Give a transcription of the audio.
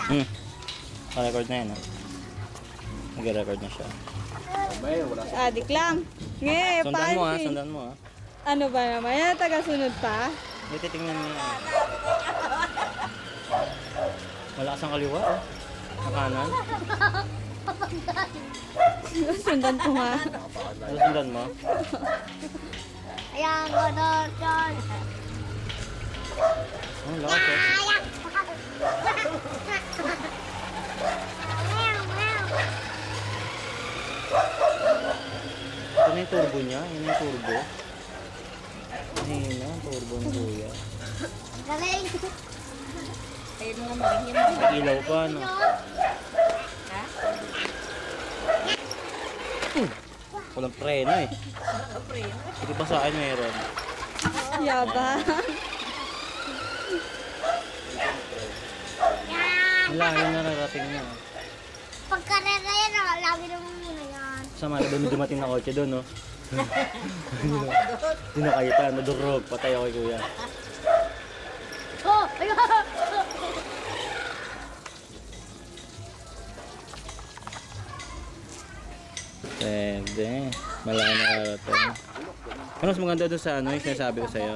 Record na yan, ha? Nag-record na siya. Adik lang. Nge, Sundan mo, ha? pansin. Sundan mo, ha? Ano ba naman? Yan, tagasunod pa? May titingnan mo yan. Malakas ang kaliwa, oh. Ang kanan. Sundan ko nga. Ano sundan mo? Ayan, gano'n, John. Oh, lakas, oh. Ito na yung turbo niya. Yun yung turbo. Mahina, turbo ng kuya. Galing. Ayun mo nga maling May ilaw pa, no? Walang preno, eh. Hindi pa sa akin meron. Yaba. Wala, yun nararating na. Pagkarera yan, lagi naman muna yan. Sama na doon dumating na kotse doon, no? Hindi nakita, nadurog. Patay ako kay kuya. Oh, ayun. Pwede. Malaki na karating. Ano mas maganda doon sa ano yung sinasabi ko sa'yo?